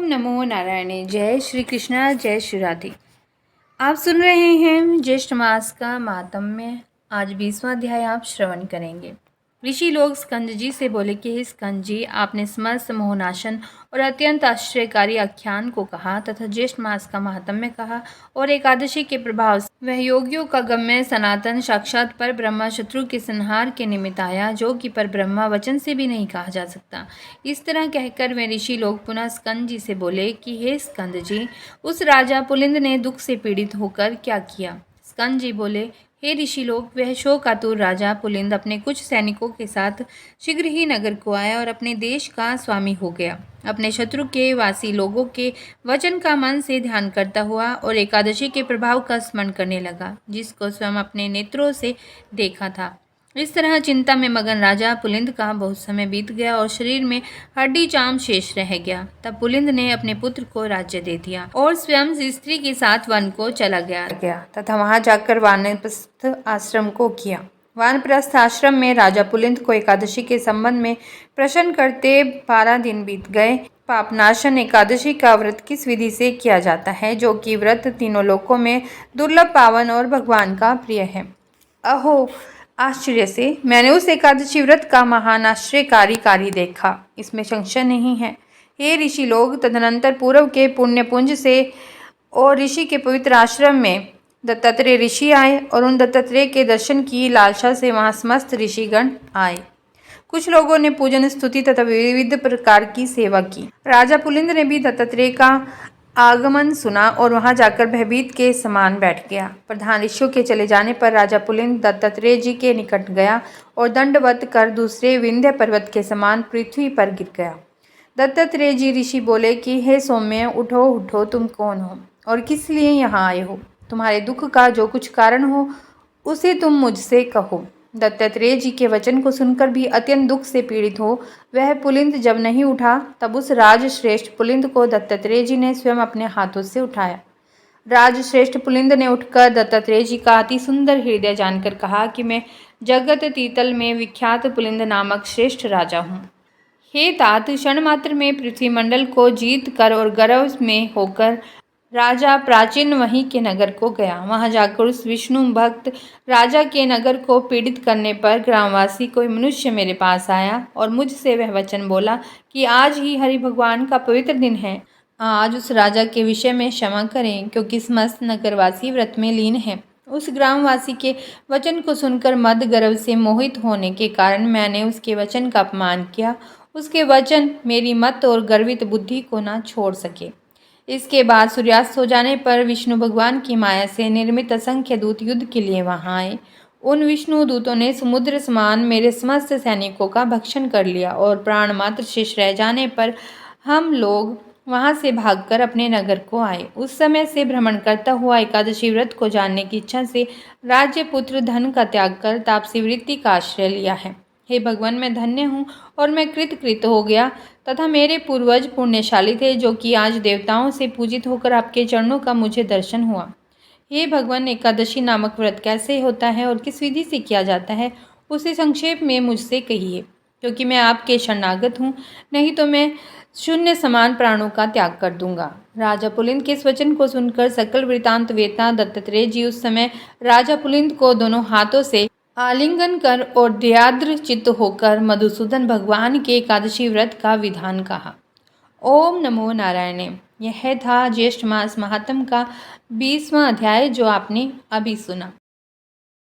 नमो नारायण। जय श्री कृष्णा, जय श्री राधे। आप सुन रहे हैं ज्येष्ठ मास का महात्म्य। आज 20वां अध्याय आप श्रवण करेंगे। ऋषि लोग स्कंद जी से बोले कि हे स्कंद जी, आपने समस्त मोहनाशन और अत्यंत आश्चर्यकारी आख्यान को कहा तथा ज्येष्ठ मास का महात्म्य कहा और एकादशी के प्रभाव से वह योगियों का गम्य सनातन साक्षात पर ब्रह्मा शत्रु के संहार के निमित्त आया, जो कि पर ब्रह्मा वचन से भी नहीं कहा जा सकता। इस तरह कहकर वे ऋषि लोग पुनः स्कंद जी से बोले कि हे स्कंद जी, उस राजा पुलिंद ने दुख से पीड़ित होकर क्या किया। स्कंद जी बोले, हे ऋषि लोग, वह शोकातुर राजा पुलिंद अपने कुछ सैनिकों के साथ शीघ्र ही नगर को आया और अपने देश का स्वामी हो गया। अपने शत्रु के वासी लोगों के वचन का मन से ध्यान करता हुआ और एकादशी के प्रभाव का स्मरण करने लगा, जिसको स्वयं अपने नेत्रों से देखा था। इस तरह चिंता में मगन राजा पुलिंद का बहुत समय बीत गया और शरीर में हड्डी चाम शेष रह गया। तब पुलिंद ने अपने पुत्र को राज्य दे दिया और स्वयं स्त्री के साथ वन को चला गया तथा वहां जाकर वानप्रस्थ आश्रम को किया। वानप्रस्थ आश्रम में राजा पुलिंद को एकादशी के संबंध में प्रश्न करते 12 दिन बीत गए। पापनाशन एकादशी का व्रत किस विधि से किया जाता है, जो कि व्रत तीनों लोकों में दुर्लभ, पावन और भगवान का प्रिय है। अहो आश्चर्य से मैंने उस एकादशी व्रत का महान आश्चर्यकारी कार्य देखा, इसमें संशय नहीं है। हे ऋषि लोग, तदनंतर पूर्व के पुण्य पुंज से और ऋषि के पवित्र आश्रम में दत्तात्रेय ऋषि आए और उन दत्तात्रेय के दर्शन की लालसा से वहां समस्त ऋषिगण आए। कुछ लोगों ने पूजन, स्तुति तथा विविध प्रकार की सेवा की। राजा पुलिंद ने भी दत्तात्रेय का आगमन सुना और वहां जाकर भयभीत के समान बैठ गया। प्रधान ऋषियों के चले जाने पर राजा पुलिंद दत्तात्रेय जी के निकट गया और दंडवत कर दूसरे विंध्य पर्वत के समान पृथ्वी पर गिर गया। दत्तात्रेय जी ऋषि बोले कि हे सौम्य, उठो उठो, तुम कौन हो और किस लिए यहाँ आए हो? तुम्हारे दुख का जो कुछ कारण हो उसे तुम मुझसे कहो। दत्तात्रेय जी के वचन को सुनकर भी अत्यंत दुख से पीड़ित हो वह पुलिंद जब नहीं उठा, तब उस राजश्रेष्ठ पुलिंद को दत्तात्रेय जी ने स्वयं अपने हाथों से उठाया। राजश्रेष्ठ पुलिंद ने उठकर दत्तात्रेय जी का अति सुंदर हृदय जानकर कहा कि मैं जगत तीतल में विख्यात पुलिंद नामक श्रेष्ठ राजा हूँ। हे तात, क्षण मात्र में पृथ्वी मंडल को जीत कर और गर्व में होकर राजा प्राचीन वहीं के नगर को गया। वहां जाकर उस विष्णु भक्त राजा के नगर को पीड़ित करने पर ग्रामवासी कोई मनुष्य मेरे पास आया और मुझसे वह वचन बोला कि आज ही हरि भगवान का पवित्र दिन है, आज उस राजा के विषय में क्षमा करें, क्योंकि समस्त नगरवासी व्रत में लीन है। उस ग्रामवासी के वचन को सुनकर मद गर्व से मोहित होने के कारण मैंने उसके वचन का अपमान किया। उसके वचन मेरी मत और गर्वित बुद्धि को न छोड़ सके। इसके बाद सूर्यास्त हो जाने पर विष्णु भगवान की माया से निर्मित असंख्य दूत युद्ध के लिए वहां आए। उन विष्णु दूतों ने समुद्र समान मेरे समस्त सैनिकों का भक्षण कर लिया और प्राण मात्र शेष रह जाने पर हम लोग वहां से भागकर अपने नगर को आए। उस समय से भ्रमण करता हुआ एकादशी व्रत को जानने की इच्छा से राज्य, पुत्र, धन का त्याग कर तापसी वृत्ति का आश्रय लिया है। हे भगवान, मैं धन्य हूँ और मैं कृत हो गया तथा मेरे पूर्वज पुण्यशाली थे, जो कि आज देवताओं से पूजित होकर आपके चरणों का मुझे दर्शन हुआ। हे भगवान, एकादशी नामक व्रत कैसे होता है और किस विधि से किया जाता है, उसे संक्षेप में मुझसे कहिए, क्योंकि मैं आपके शरणागत हूँ, नहीं तो मैं शून्य समान प्राणों का त्याग कर दूंगा। राजा पुलिंद के इस वचन को सुनकर सकल वृतांत वेता दत्तात्रेय जी उस समय राजा पुलिंद को दोनों हाथों से आलिंगन कर और दयाद्र चित्त होकर मधुसूदन भगवान के एकादशी व्रत का विधान कहा। ओम नमो नारायण। यह था ज्येष्ठ मास महात्म का 20वां अध्याय, जो आपने अभी सुना।